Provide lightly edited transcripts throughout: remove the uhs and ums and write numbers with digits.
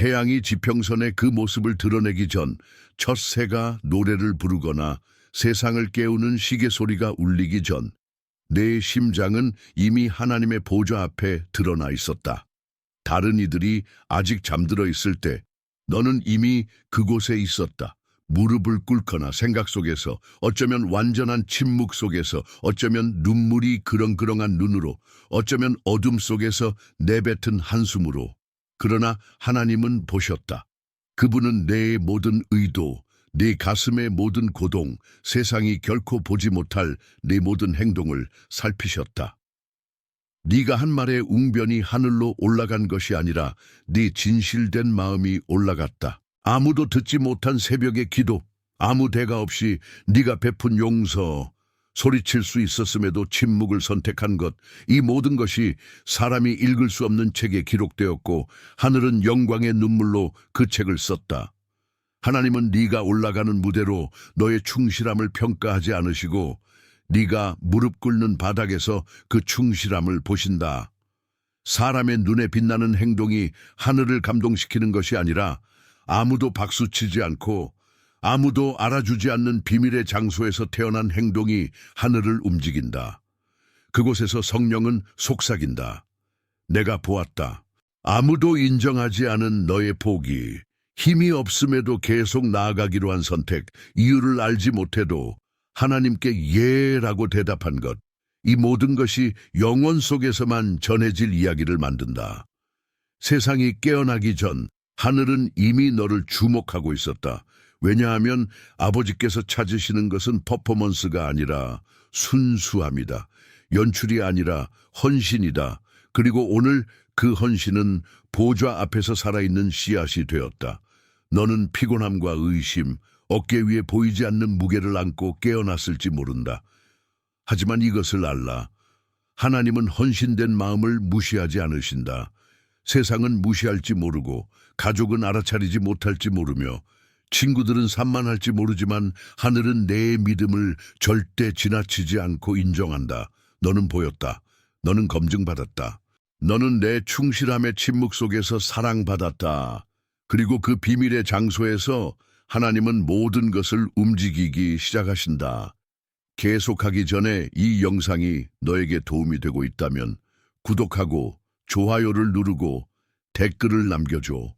태양이 지평선의 그 모습을 드러내기 전 첫 새가 노래를 부르거나 세상을 깨우는 시계 소리가 울리기 전 내 심장은 이미 하나님의 보좌 앞에 드러나 있었다. 다른 이들이 아직 잠들어 있을 때 너는 이미 그곳에 있었다. 무릎을 꿇거나 생각 속에서, 어쩌면 완전한 침묵 속에서, 어쩌면 눈물이 그렁그렁한 눈으로, 어쩌면 어둠 속에서 내뱉은 한숨으로. 그러나 하나님은 보셨다. 그분은 내 모든 의도, 네 가슴의 모든 고동, 세상이 결코 보지 못할 네 모든 행동을 살피셨다. 네가 한 말의 웅변이 하늘로 올라간 것이 아니라 네 진실된 마음이 올라갔다. 아무도 듣지 못한 새벽의 기도, 아무 대가 없이 네가 베푼 용서, 소리칠 수 있었음에도 침묵을 선택한 것, 이 모든 것이 사람이 읽을 수 없는 책에 기록되었고 하늘은 영광의 눈물로 그 책을 썼다. 하나님은 네가 올라가는 무대로 너의 충실함을 평가하지 않으시고 네가 무릎 꿇는 바닥에서 그 충실함을 보신다. 사람의 눈에 빛나는 행동이 하늘을 감동시키는 것이 아니라 아무도 박수치지 않고 아무도 알아주지 않는 비밀의 장소에서 태어난 행동이 하늘을 움직인다. 그곳에서 성령은 속삭인다. 내가 보았다. 아무도 인정하지 않은 너의 포기, 힘이 없음에도 계속 나아가기로 한 선택, 이유를 알지 못해도 하나님께 예라고 대답한 것, 이 모든 것이 영원 속에서만 전해질 이야기를 만든다. 세상이 깨어나기 전 하늘은 이미 너를 주목하고 있었다. 왜냐하면 아버지께서 찾으시는 것은 퍼포먼스가 아니라 순수함이다. 연출이 아니라 헌신이다. 그리고 오늘 그 헌신은 보좌 앞에서 살아있는 씨앗이 되었다. 너는 피곤함과 의심, 어깨 위에 보이지 않는 무게를 안고 깨어났을지 모른다. 하지만 이것을 알라. 하나님은 헌신된 마음을 무시하지 않으신다. 세상은 무시할지 모르고, 가족은 알아차리지 못할지 모르며, 친구들은 산만할지 모르지만 하늘은 내 믿음을 절대 지나치지 않고 인정한다. 너는 보였다. 너는 검증받았다. 너는 내 충실함의 침묵 속에서 사랑받았다. 그리고 그 비밀의 장소에서 하나님은 모든 것을 움직이기 시작하신다. 계속하기 전에 이 영상이 너에게 도움이 되고 있다면 구독하고 좋아요를 누르고 댓글을 남겨줘.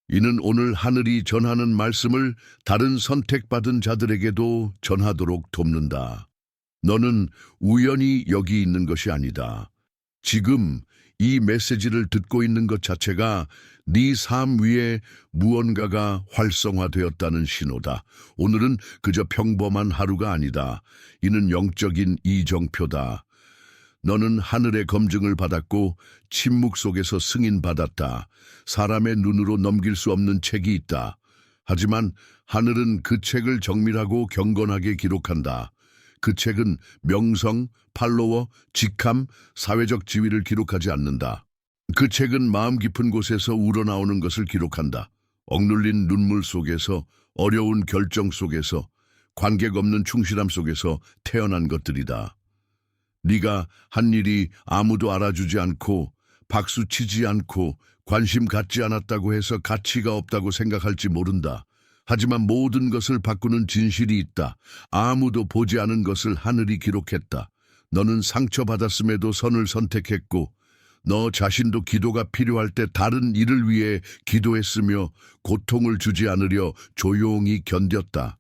이는 오늘 하늘이 전하는 말씀을 다른 선택받은 자들에게도 전하도록 돕는다. 너는 우연히 여기 있는 것이 아니다. 지금 이 메시지를 듣고 있는 것 자체가 네 삶 위에 무언가가 활성화되었다는 신호다. 오늘은 그저 평범한 하루가 아니다. 이는 영적인 이정표다. 너는 하늘의 검증을 받았고 침묵 속에서 승인받았다. 사람의 눈으로 넘길 수 없는 책이 있다. 하지만 하늘은 그 책을 정밀하고 경건하게 기록한다. 그 책은 명성, 팔로워, 직함, 사회적 지위를 기록하지 않는다. 그 책은 마음 깊은 곳에서 우러나오는 것을 기록한다. 억눌린 눈물 속에서, 어려운 결정 속에서, 관객 없는 충실함 속에서 태어난 것들이다. 네가 한 일이 아무도 알아주지 않고 박수치지 않고 관심 갖지 않았다고 해서 가치가 없다고 생각할지 모른다. 하지만 모든 것을 바꾸는 진실이 있다. 아무도 보지 않은 것을 하늘이 기록했다. 너는 상처받았음에도 선을 선택했고 너 자신도 기도가 필요할 때 다른 일을 위해 기도했으며 고통을 주지 않으려 조용히 견뎠다.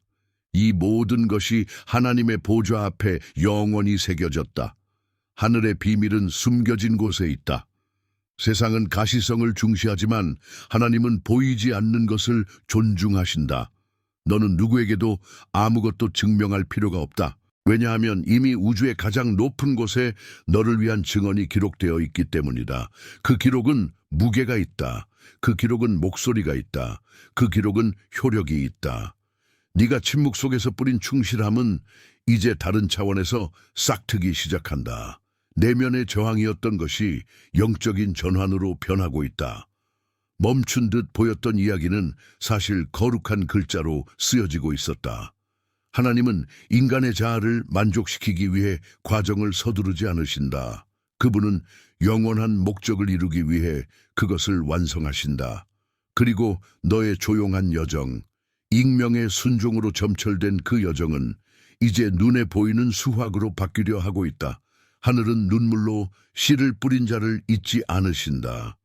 이 모든 것이 하나님의 보좌 앞에 영원히 새겨졌다. 하늘의 비밀은 숨겨진 곳에 있다. 세상은 가시성을 중시하지만 하나님은 보이지 않는 것을 존중하신다. 너는 누구에게도 아무것도 증명할 필요가 없다. 왜냐하면 이미 우주의 가장 높은 곳에 너를 위한 증언이 기록되어 있기 때문이다. 그 기록은 무게가 있다. 그 기록은 목소리가 있다. 그 기록은 효력이 있다. 네가 침묵 속에서 뿌린 충실함은 이제 다른 차원에서 싹트기 시작한다. 내면의 저항이었던 것이 영적인 전환으로 변하고 있다. 멈춘 듯 보였던 이야기는 사실 거룩한 글자로 쓰여지고 있었다. 하나님은 인간의 자아를 만족시키기 위해 과정을 서두르지 않으신다. 그분은 영원한 목적을 이루기 위해 그것을 완성하신다. 그리고 너의 조용한 여정, 익명의 순종으로 점철된 그 여정은 이제 눈에 보이는 수확으로 바뀌려 하고 있다. 하늘은 눈물로 씨를 뿌린 자를 잊지 않으신다.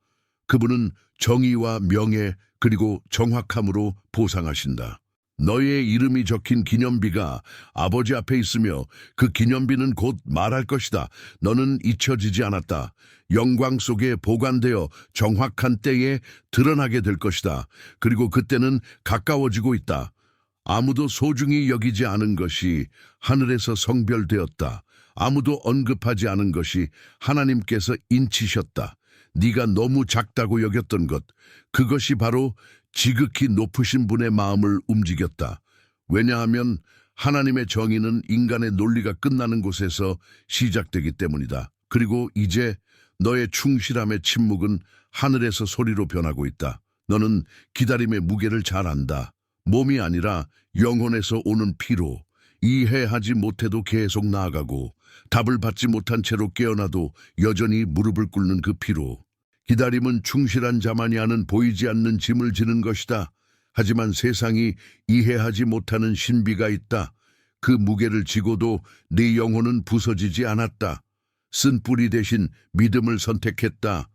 그분은 정의와 명예 그리고 정확함으로 보상하신다. 너의 이름이 적힌 기념비가 아버지 앞에 있으며 그 기념비는 곧 말할 것이다. 너는 잊혀지지 않았다. 영광 속에 보관되어 정확한 때에 드러나게 될 것이다. 그리고 그때는 가까워지고 있다. 아무도 소중히 여기지 않은 것이 하늘에서 성별되었다. 아무도 언급하지 않은 것이 하나님께서 인치셨다. 네가 너무 작다고 여겼던 것, 그것이 바로 지극히 높으신 분의 마음을 움직였다. 왜냐하면 하나님의 정의는 인간의 논리가 끝나는 곳에서 시작되기 때문이다. 그리고 이제 너의 충실함의 침묵은 하늘에서 소리로 변하고 있다. 너는 기다림의 무게를 잘 안다. 몸이 아니라 영혼에서 오는 피로, 이해하지 못해도 계속 나아가고 답을 받지 못한 채로 깨어나도 여전히 무릎을 꿇는 그 피로. 기다림은 충실한 자만이 하는 보이지 않는 짐을 지는 것이다. 하지만 세상이 이해하지 못하는 신비가 있다. 그 무게를 지고도 네 영혼은 부서지지 않았다. 쓴 뿌리 대신 믿음을 선택했다.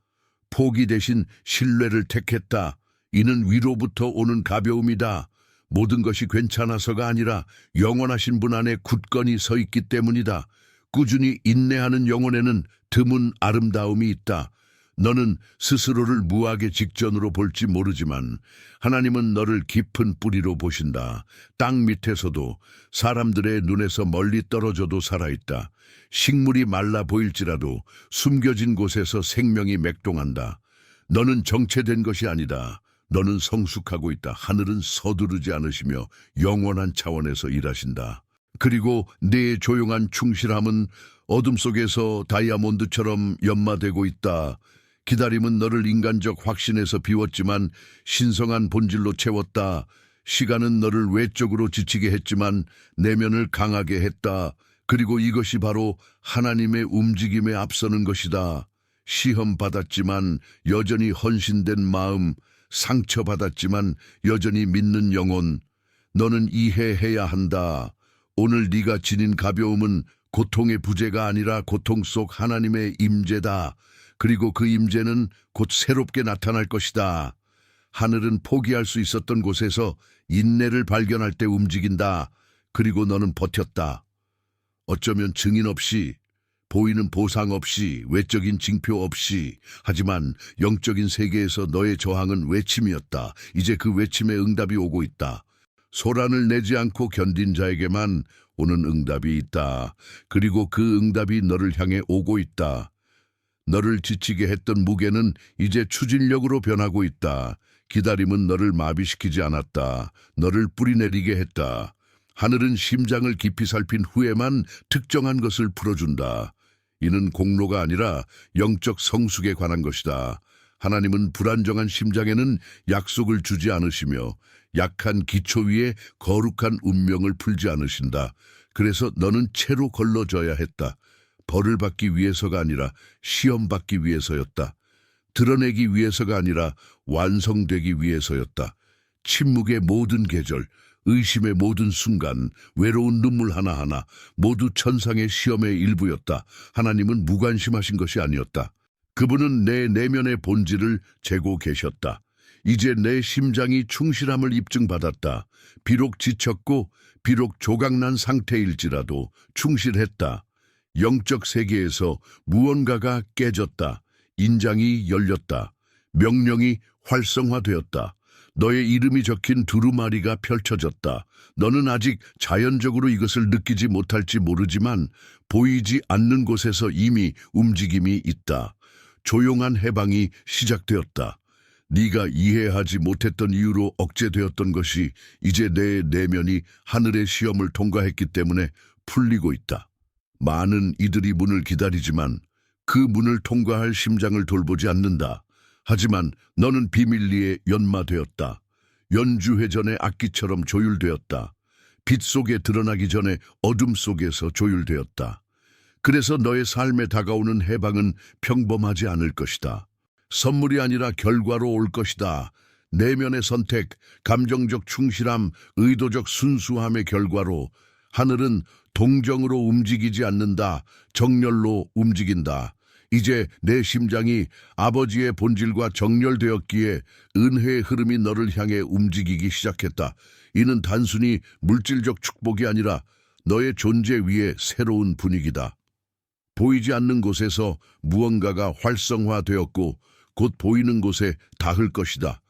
포기 대신 신뢰를 택했다. 이는 위로부터 오는 가벼움이다. 모든 것이 괜찮아서가 아니라 영원하신 분 안에 굳건히 서 있기 때문이다. 꾸준히 인내하는 영혼에는 드문 아름다움이 있다. 너는 스스로를 무학의 직전으로 볼지 모르지만 하나님은 너를 깊은 뿌리로 보신다. 땅 밑에서도 사람들의 눈에서 멀리 떨어져도 살아있다. 식물이 말라 보일지라도 숨겨진 곳에서 생명이 맥동한다. 너는 정체된 것이 아니다. 너는 성숙하고 있다. 하늘은 서두르지 않으시며 영원한 차원에서 일하신다. 그리고 네 조용한 충실함은 어둠 속에서 다이아몬드처럼 연마되고 있다. 기다림은 너를 인간적 확신에서 비웠지만 신성한 본질로 채웠다. 시간은 너를 외적으로 지치게 했지만 내면을 강하게 했다. 그리고 이것이 바로 하나님의 움직임에 앞서는 것이다. 시험받았지만 여전히 헌신된 마음, 상처받았지만 여전히 믿는 영혼. 너는 이해해야 한다. 오늘 네가 지닌 가벼움은 고통의 부재가 아니라 고통 속 하나님의 임재다. 그리고 그 임재는 곧 새롭게 나타날 것이다. 하늘은 포기할 수 있었던 곳에서 인내를 발견할 때 움직인다. 그리고 너는 버텼다. 어쩌면 증인 없이, 보이는 보상 없이, 외적인 징표 없이. 하지만 영적인 세계에서 너의 저항은 외침이었다. 이제 그 외침에 응답이 오고 있다. 소란을 내지 않고 견딘 자에게만 오는 응답이 있다. 그리고 그 응답이 너를 향해 오고 있다. 너를 지치게 했던 무게는 이제 추진력으로 변하고 있다. 기다림은 너를 마비시키지 않았다. 너를 뿌리내리게 했다. 하늘은 심장을 깊이 살핀 후에만 특정한 것을 풀어준다. 이는 공로가 아니라 영적 성숙에 관한 것이다. 하나님은 불안정한 심장에는 약속을 주지 않으시며 약한 기초 위에 거룩한 운명을 풀지 않으신다. 그래서 너는 채로 걸러져야 했다. 벌을 받기 위해서가 아니라 시험 받기 위해서였다. 드러내기 위해서가 아니라 완성되기 위해서였다. 침묵의 모든 계절, 의심의 모든 순간, 외로운 눈물 하나하나 모두 천상의 시험의 일부였다. 하나님은 무관심하신 것이 아니었다. 그분은 내 내면의 본질을 재고 계셨다. 이제 내 심장이 충실함을 입증받았다. 비록 지쳤고 비록 조각난 상태일지라도 충실했다. 영적 세계에서 무언가가 깨졌다. 인장이 열렸다. 명령이 활성화되었다. 너의 이름이 적힌 두루마리가 펼쳐졌다. 너는 아직 자연적으로 이것을 느끼지 못할지 모르지만 보이지 않는 곳에서 이미 움직임이 있다. 조용한 해방이 시작되었다. 네가 이해하지 못했던 이유로 억제되었던 것이 이제 내 내면이 하늘의 시험을 통과했기 때문에 풀리고 있다. 많은 이들이 문을 기다리지만 그 문을 통과할 심장을 돌보지 않는다. 하지만 너는 비밀리에 연마되었다. 연주회전의 악기처럼 조율되었다. 빛 속에 드러나기 전에 어둠 속에서 조율되었다. 그래서 너의 삶에 다가오는 해방은 평범하지 않을 것이다. 선물이 아니라 결과로 올 것이다. 내면의 선택, 감정적 충실함, 의도적 순수함의 결과로 하늘은 동정으로 움직이지 않는다. 정열로 움직인다. 이제 내 심장이 아버지의 본질과 정렬되었기에 은혜의 흐름이 너를 향해 움직이기 시작했다. 이는 단순히 물질적 축복이 아니라 너의 존재 위에 새로운 분위기다. 보이지 않는 곳에서 무언가가 활성화되었고 곧 보이는 곳에 닿을 것이다.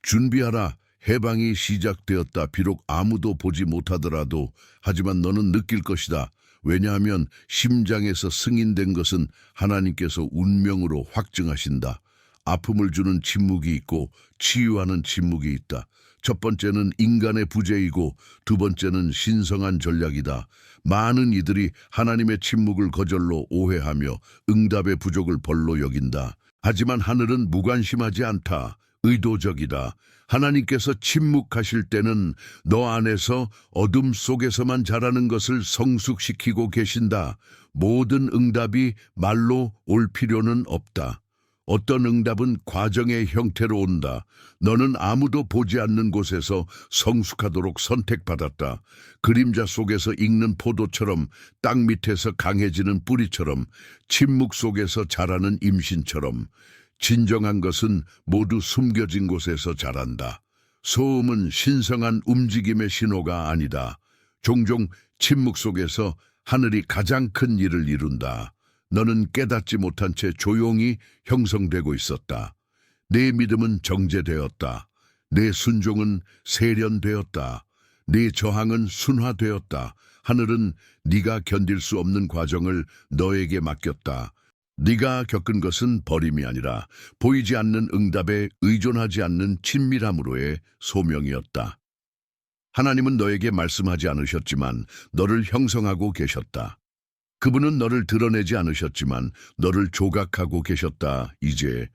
준비하라. 해방이 시작되었다. 비록 아무도 보지 못하더라도 하지만 너는 느낄 것이다. 왜냐하면 심장에서 승인된 것은 하나님께서 운명으로 확증하신다. 아픔을 주는 침묵이 있고 치유하는 침묵이 있다. 첫 번째는 인간의 부재이고 두 번째는 신성한 전략이다. 많은 이들이 하나님의 침묵을 거절로 오해하며 응답의 부족을 벌로 여긴다. 하지만 하늘은 무관심하지 않다. 의도적이다. 하나님께서 침묵하실 때는 너 안에서 어둠 속에서만 자라는 것을 성숙시키고 계신다. 모든 응답이 말로 올 필요는 없다. 어떤 응답은 과정의 형태로 온다. 너는 아무도 보지 않는 곳에서 성숙하도록 선택받았다. 그림자 속에서 익는 포도처럼, 땅 밑에서 강해지는 뿌리처럼, 침묵 속에서 자라는 임신처럼. 진정한 것은 모두 숨겨진 곳에서 자란다. 소음은 신성한 움직임의 신호가 아니다. 종종 침묵 속에서 하늘이 가장 큰 일을 이룬다. 너는 깨닫지 못한 채 조용히 형성되고 있었다. 내 믿음은 정제되었다. 내 순종은 세련되었다. 네 저항은 순화되었다. 하늘은 네가 견딜 수 없는 과정을 너에게 맡겼다. 네가 겪은 것은 버림이 아니라 보이지 않는 응답에 의존하지 않는 친밀함으로의 소명이었다. 하나님은 너에게 말씀하지 않으셨지만 너를 형성하고 계셨다. 그분은 너를 드러내지 않으셨지만 너를 조각하고 계셨다. 이제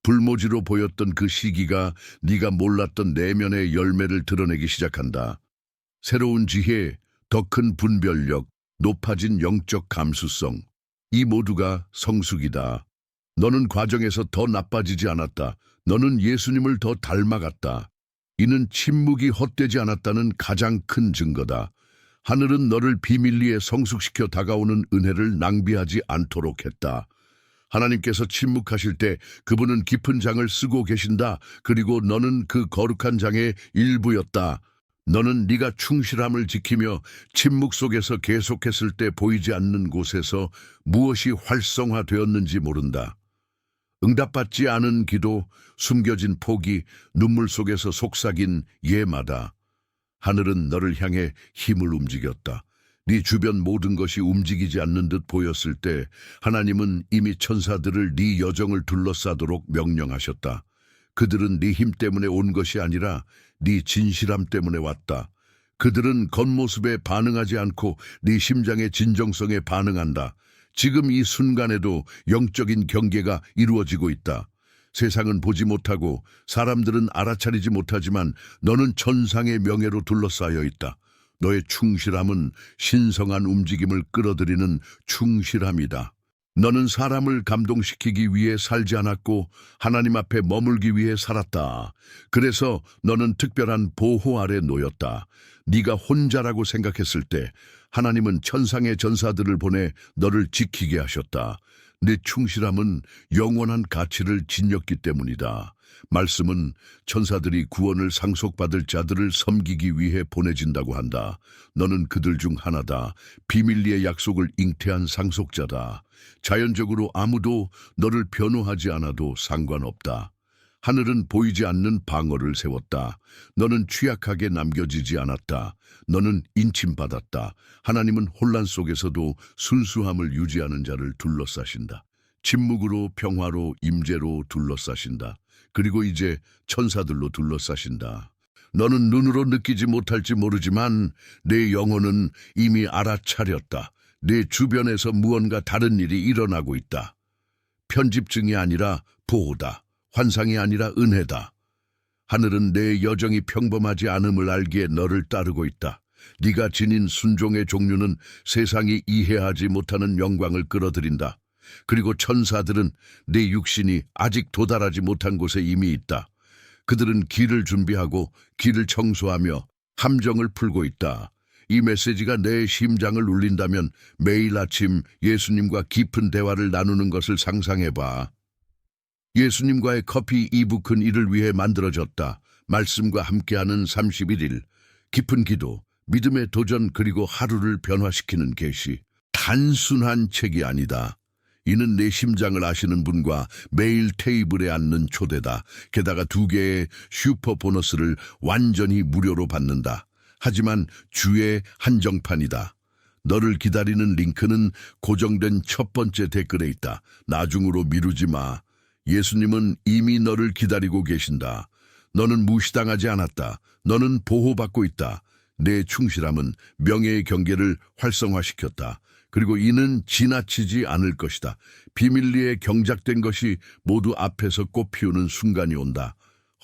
불모지로 보였던 그 시기가 네가 몰랐던 내면의 열매를 드러내기 시작한다. 새로운 지혜, 더 큰 분별력, 높아진 영적 감수성, 이 모두가 성숙이다. 너는 과정에서 더 나빠지지 않았다. 너는 예수님을 더 닮아갔다. 이는 침묵이 헛되지 않았다는 가장 큰 증거다. 하늘은 너를 비밀리에 성숙시켜 다가오는 은혜를 낭비하지 않도록 했다. 하나님께서 침묵하실 때 그분은 깊은 장을 쓰고 계신다. 그리고 너는 그 거룩한 장의 일부였다. 너는 네가 충실함을 지키며 침묵 속에서 계속했을 때 보이지 않는 곳에서 무엇이 활성화되었는지 모른다. 응답받지 않은 기도, 숨겨진 포기, 눈물 속에서 속삭인 예마다 하늘은 너를 향해 힘을 움직였다. 네 주변 모든 것이 움직이지 않는 듯 보였을 때 하나님은 이미 천사들을 네 여정을 둘러싸도록 명령하셨다. 그들은 네 힘 때문에 온 것이 아니라 네 진실함 때문에 왔다. 그들은 겉모습에 반응하지 않고 네 심장의 진정성에 반응한다. 지금 이 순간에도 영적인 경계가 이루어지고 있다. 세상은 보지 못하고 사람들은 알아차리지 못하지만 너는 천상의 명예로 둘러싸여 있다. 너의 충실함은 신성한 움직임을 끌어들이는 충실함이다. 너는 사람을 감동시키기 위해 살지 않았고 하나님 앞에 머물기 위해 살았다. 그래서 너는 특별한 보호 아래 놓였다. 네가 혼자라고 생각했을 때 하나님은 천상의 전사들을 보내 너를 지키게 하셨다. 네 충실함은 영원한 가치를 지녔기 때문이다. 말씀은 천사들이 구원을 상속받을 자들을 섬기기 위해 보내진다고 한다. 너는 그들 중 하나다. 비밀리의 약속을 잉태한 상속자다. 자연적으로 아무도 너를 변호하지 않아도 상관없다. 하늘은 보이지 않는 방어를 세웠다. 너는 취약하게 남겨지지 않았다. 너는 인침받았다. 하나님은 혼란 속에서도 순수함을 유지하는 자를 둘러싸신다. 침묵으로 평화로 임재로 둘러싸신다. 그리고 이제 천사들로 둘러싸신다. 너는 눈으로 느끼지 못할지 모르지만 내 영혼은 이미 알아차렸다. 내 주변에서 무언가 다른 일이 일어나고 있다. 편집증이 아니라 보호다. 환상이 아니라 은혜다. 하늘은 내 여정이 평범하지 않음을 알기에 너를 따르고 있다. 네가 지닌 순종의 종류는 세상이 이해하지 못하는 영광을 끌어들인다. 그리고 천사들은 내 육신이 아직 도달하지 못한 곳에 이미 있다. 그들은 길을 준비하고 길을 청소하며 함정을 풀고 있다. 이 메시지가 내 심장을 울린다면 매일 아침 예수님과 깊은 대화를 나누는 것을 상상해봐. 예수님과의 커피 이북은 이를 위해 만들어졌다. 말씀과 함께하는 31일, 깊은 기도, 믿음의 도전 그리고 하루를 변화시키는 계시. 단순한 책이 아니다. 이는 내 심장을 아시는 분과 매일 테이블에 앉는 초대다. 게다가 2개의 슈퍼 보너스를 완전히 무료로 받는다. 하지만 주의 한정판이다. 너를 기다리는 링크는 고정된 첫 번째 댓글에 있다. 나중으로 미루지 마. 예수님은 이미 너를 기다리고 계신다. 너는 무시당하지 않았다. 너는 보호받고 있다. 내 충실함은 명예의 경계를 활성화시켰다. 그리고 이는 지나치지 않을 것이다. 비밀리에 경작된 것이 모두 앞에서 꽃피우는 순간이 온다.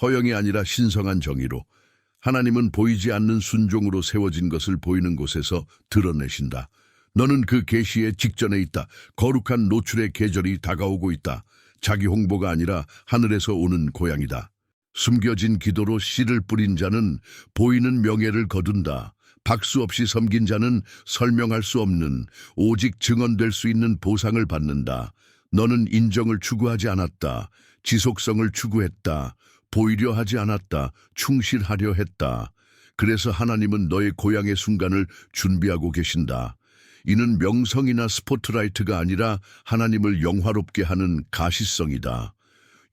허영이 아니라 신성한 정의로. 하나님은 보이지 않는 순종으로 세워진 것을 보이는 곳에서 드러내신다. 너는 그 계시의 직전에 있다. 거룩한 노출의 계절이 다가오고 있다. 자기 홍보가 아니라 하늘에서 오는 고향이다. 숨겨진 기도로 씨를 뿌린 자는 보이는 명예를 거둔다. 박수 없이 섬긴 자는 설명할 수 없는 오직 증언될 수 있는 보상을 받는다. 너는 인정을 추구하지 않았다. 지속성을 추구했다. 보이려 하지 않았다. 충실하려 했다. 그래서 하나님은 너의 고향의 순간을 준비하고 계신다. 이는 명성이나 스포트라이트가 아니라 하나님을 영화롭게 하는 가시성이다.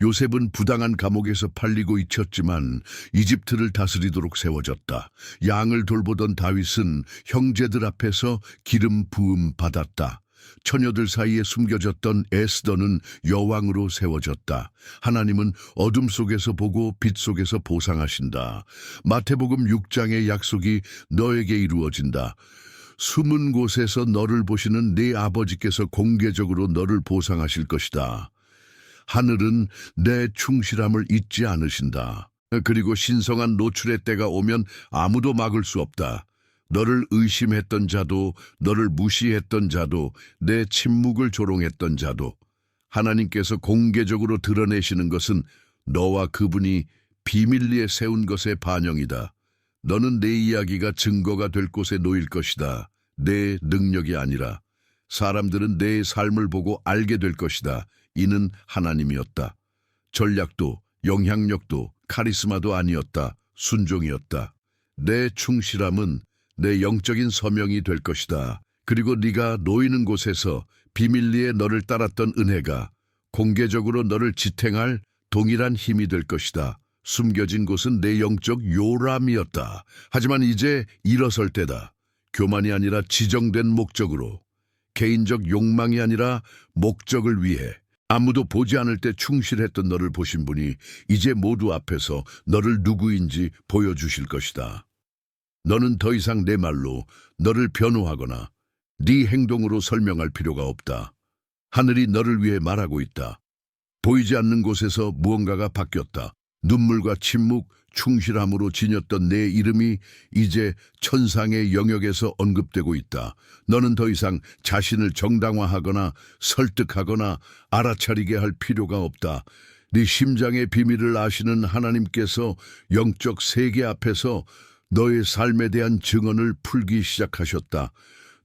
요셉은 부당한 감옥에서 팔리고 잊혔지만 이집트를 다스리도록 세워졌다. 양을 돌보던 다윗은 형제들 앞에서 기름 부음 받았다. 처녀들 사이에 숨겨졌던 에스더는 여왕으로 세워졌다. 하나님은 어둠 속에서 보고 빛 속에서 보상하신다. 마태복음 6장의 약속이 너에게 이루어진다. 숨은 곳에서 너를 보시는 네 아버지께서 공개적으로 너를 보상하실 것이다. 하늘은 내 충실함을 잊지 않으신다. 그리고 신성한 노출의 때가 오면 아무도 막을 수 없다. 너를 의심했던 자도, 너를 무시했던 자도, 내 침묵을 조롱했던 자도 하나님께서 공개적으로 드러내시는 것은 너와 그분이 비밀리에 세운 것의 반영이다. 너는 내 이야기가 증거가 될 곳에 놓일 것이다. 내 능력이 아니라 사람들은 내 삶을 보고 알게 될 것이다. 이는 하나님이었다. 전략도 영향력도 카리스마도 아니었다. 순종이었다. 내 충실함은 내 영적인 서명이 될 것이다. 그리고 네가 놓이는 곳에서 비밀리에 너를 따랐던 은혜가 공개적으로 너를 지탱할 동일한 힘이 될 것이다. 숨겨진 곳은 내 영적 요람이었다. 하지만 이제 일어설 때다. 교만이 아니라 지정된 목적으로, 개인적 욕망이 아니라 목적을 위해. 아무도 보지 않을 때 충실했던 너를 보신 분이 이제 모두 앞에서 너를 누구인지 보여주실 것이다. 너는 더 이상 내 말로 너를 변호하거나 네 행동으로 설명할 필요가 없다. 하늘이 너를 위해 말하고 있다. 보이지 않는 곳에서 무언가가 바뀌었다. 눈물과 침묵, 충실함으로 지녔던 내 이름이 이제 천상의 영역에서 언급되고 있다. 너는 더 이상 자신을 정당화하거나 설득하거나 알아차리게 할 필요가 없다. 네 심장의 비밀을 아시는 하나님께서 영적 세계 앞에서 너의 삶에 대한 증언을 풀기 시작하셨다.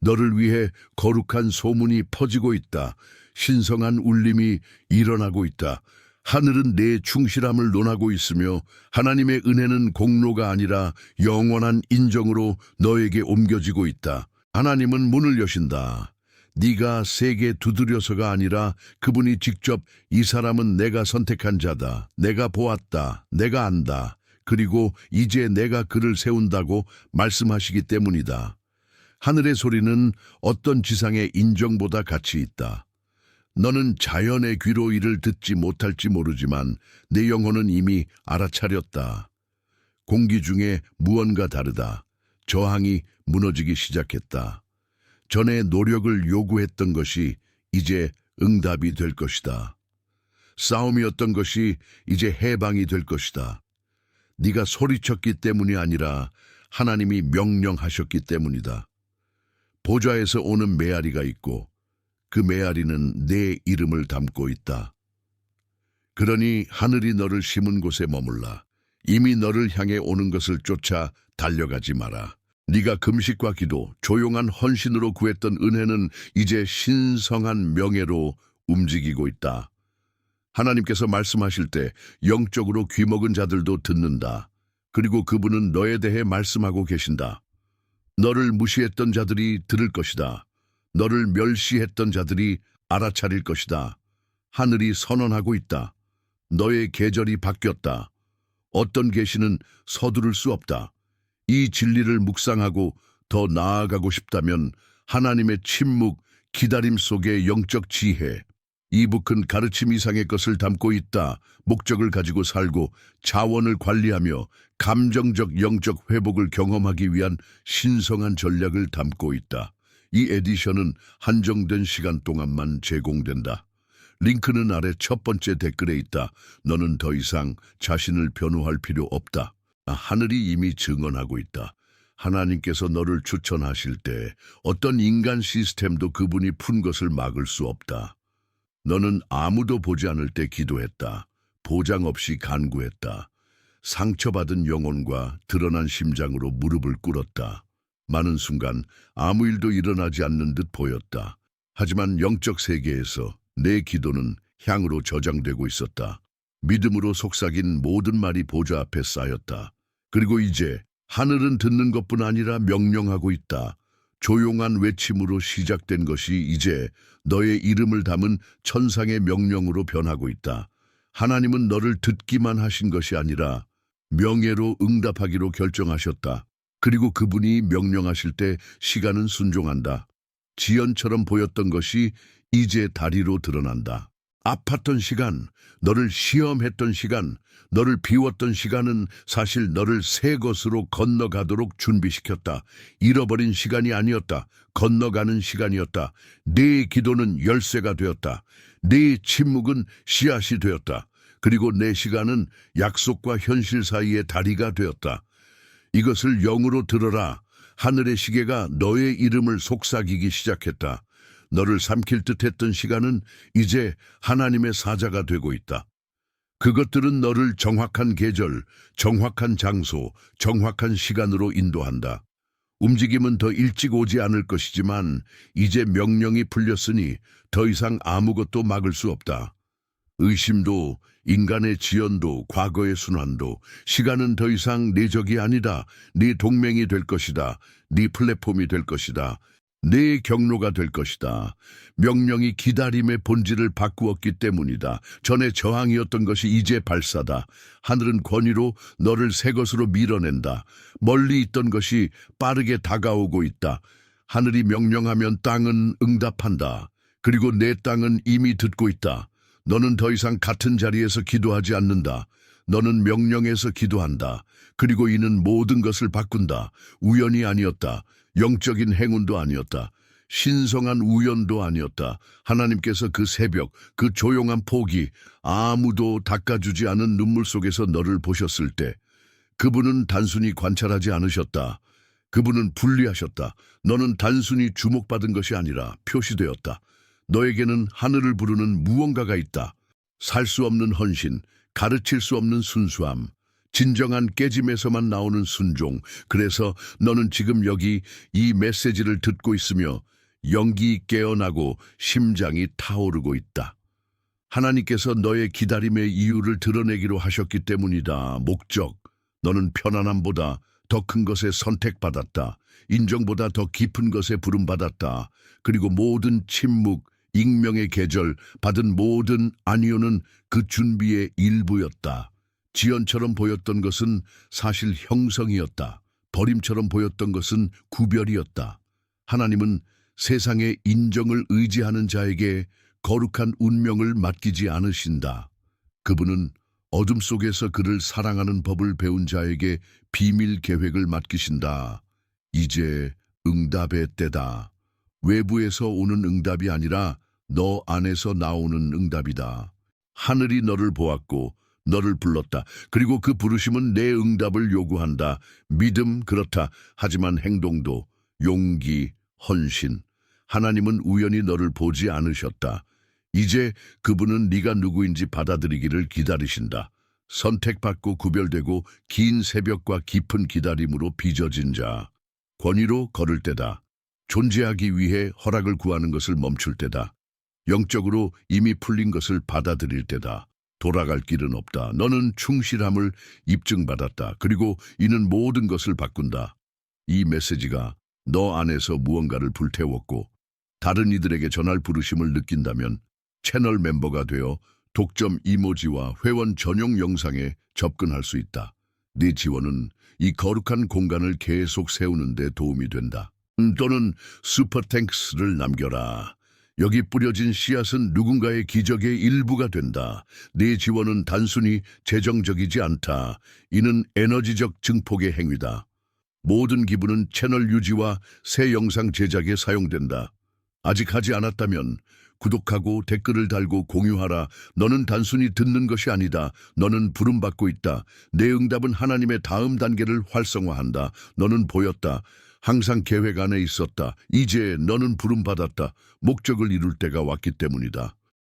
너를 위해 거룩한 소문이 퍼지고 있다. 신성한 울림이 일어나고 있다. 하늘은 내 충실함을 논하고 있으며 하나님의 은혜는 공로가 아니라 영원한 인정으로 너에게 옮겨지고 있다. 하나님은 문을 여신다. 네가 세게 두드려서가 아니라 그분이 직접 이 사람은 내가 선택한 자다. 내가 보았다. 내가 안다. 그리고 이제 내가 그를 세운다고 말씀하시기 때문이다. 하늘의 소리는 어떤 지상의 인정보다 가치 있다. 너는 자연의 귀로 이를 듣지 못할지 모르지만 내 영혼은 이미 알아차렸다. 공기 중에 무언가 다르다. 저항이 무너지기 시작했다. 전에 노력을 요구했던 것이 이제 응답이 될 것이다. 싸움이었던 것이 이제 해방이 될 것이다. 네가 소리쳤기 때문이 아니라 하나님이 명령하셨기 때문이다. 보좌에서 오는 메아리가 있고 그 메아리는 내 이름을 담고 있다. 그러니 하늘이 너를 심은 곳에 머물라. 이미 너를 향해 오는 것을 쫓아 달려가지 마라. 네가 금식과 기도, 조용한 헌신으로 구했던 은혜는 이제 신성한 명예로 움직이고 있다. 하나님께서 말씀하실 때 영적으로 귀먹은 자들도 듣는다. 그리고 그분은 너에 대해 말씀하고 계신다. 너를 무시했던 자들이 들을 것이다. 너를 멸시했던 자들이 알아차릴 것이다. 하늘이 선언하고 있다. 너의 계절이 바뀌었다. 어떤 계시는 서두를 수 없다. 이 진리를 묵상하고 더 나아가고 싶다면 하나님의 침묵, 기다림 속의 영적 지혜, 이 북은 가르침 이상의 것을 담고 있다. 목적을 가지고 살고 자원을 관리하며 감정적 영적 회복을 경험하기 위한 신성한 전략을 담고 있다. 이 에디션은 한정된 시간 동안만 제공된다. 링크는 아래 첫 번째 댓글에 있다. 너는 더 이상 자신을 변호할 필요 없다. 하늘이 이미 증언하고 있다. 하나님께서 너를 추천하실 때 어떤 인간 시스템도 그분이 푼 것을 막을 수 없다. 너는 아무도 보지 않을 때 기도했다. 보장 없이 간구했다. 상처받은 영혼과 드러난 심장으로 무릎을 꿇었다. 많은 순간 아무 일도 일어나지 않는 듯 보였다. 하지만 영적 세계에서 내 기도는 향으로 저장되고 있었다. 믿음으로 속삭인 모든 말이 보좌 앞에 쌓였다. 그리고 이제 하늘은 듣는 것뿐 아니라 명령하고 있다. 조용한 외침으로 시작된 것이 이제 너의 이름을 담은 천상의 명령으로 변하고 있다. 하나님은 너를 듣기만 하신 것이 아니라 명예로 응답하기로 결정하셨다. 그리고 그분이 명령하실 때 시간은 순종한다. 지연처럼 보였던 것이 이제 다리로 드러난다. 아팠던 시간, 너를 시험했던 시간, 너를 비웠던 시간은 사실 너를 새 것으로 건너가도록 준비시켰다. 잃어버린 시간이 아니었다. 건너가는 시간이었다. 네 기도는 열쇠가 되었다. 네 침묵은 씨앗이 되었다. 그리고 내 시간은 약속과 현실 사이의 다리가 되었다. 이것을 영으로 들어라. 하늘의 시계가 너의 이름을 속삭이기 시작했다. 너를 삼킬 듯 했던 시간은 이제 하나님의 사자가 되고 있다. 그것들은 너를 정확한 계절, 정확한 장소, 정확한 시간으로 인도한다. 움직임은 더 일찍 오지 않을 것이지만 이제 명령이 풀렸으니 더 이상 아무것도 막을 수 없다. 의심도, 인간의 지연도, 과거의 순환도, 시간은 더 이상 네 적이 아니다. 네 동맹이 될 것이다. 네 플랫폼이 될 것이다. 내 경로가 될 것이다. 명령이 기다림의 본질을 바꾸었기 때문이다. 전에 저항이었던 것이 이제 발사다. 하늘은 권위로 너를 새 것으로 밀어낸다. 멀리 있던 것이 빠르게 다가오고 있다. 하늘이 명령하면 땅은 응답한다. 그리고 내 땅은 이미 듣고 있다. 너는 더 이상 같은 자리에서 기도하지 않는다. 너는 명령에서 기도한다. 그리고 이는 모든 것을 바꾼다. 우연이 아니었다. 영적인 행운도 아니었다. 신성한 우연도 아니었다. 하나님께서 그 새벽, 그 조용한 포기, 아무도 닦아주지 않은 눈물 속에서 너를 보셨을 때 그분은 단순히 관찰하지 않으셨다. 그분은 분리하셨다. 너는 단순히 주목받은 것이 아니라 표시되었다. 너에게는 하늘을 부르는 무언가가 있다. 살 수 없는 헌신, 가르칠 수 없는 순수함, 진정한 깨짐에서만 나오는 순종. 그래서 너는 지금 여기 이 메시지를 듣고 있으며 영기 깨어나고 심장이 타오르고 있다. 하나님께서 너의 기다림의 이유를 드러내기로 하셨기 때문이다. 목적, 너는 편안함보다 더 큰 것에 선택받았다. 인정보다 더 깊은 것에 부름받았다. 그리고 모든 침묵, 익명의 계절, 받은 모든 아니오는 그 준비의 일부였다. 지연처럼 보였던 것은 사실 형성이었다. 버림처럼 보였던 것은 구별이었다. 하나님은 세상의 인정을 의지하는 자에게 거룩한 운명을 맡기지 않으신다. 그분은 어둠 속에서 그를 사랑하는 법을 배운 자에게 비밀 계획을 맡기신다. 이제 응답의 때다. 외부에서 오는 응답이 아니라 너 안에서 나오는 응답이다. 하늘이 너를 보았고 너를 불렀다. 그리고 그 부르심은 내 응답을 요구한다. 믿음, 그렇다. 하지만 행동도, 용기, 헌신. 하나님은 우연히 너를 보지 않으셨다. 이제 그분은 네가 누구인지 받아들이기를 기다리신다. 선택받고 구별되고 긴 새벽과 깊은 기다림으로 빚어진 자. 권위로 걸을 때다. 존재하기 위해 허락을 구하는 것을 멈출 때다. 영적으로 이미 풀린 것을 받아들일 때다. 돌아갈 길은 없다. 너는 충실함을 입증받았다. 그리고 이는 모든 것을 바꾼다. 이 메시지가 너 안에서 무언가를 불태웠고 다른 이들에게 전할 부르심을 느낀다면 채널 멤버가 되어 독점 이모지와 회원 전용 영상에 접근할 수 있다. 네 지원은 이 거룩한 공간을 계속 세우는 데 도움이 된다. 또는 슈퍼탱크스를 남겨라. 여기 뿌려진 씨앗은 누군가의 기적의 일부가 된다. 네 지원은 단순히 재정적이지 않다. 이는 에너지적 증폭의 행위다. 모든 기부는 채널 유지와 새 영상 제작에 사용된다. 아직 하지 않았다면 구독하고 댓글을 달고 공유하라. 너는 단순히 듣는 것이 아니다. 너는 부름받고 있다. 내 응답은 하나님의 다음 단계를 활성화한다. 너는 보였다. 항상 계획 안에 있었다. 이제 너는 부름받았다. 목적을 이룰 때가 왔기 때문이다.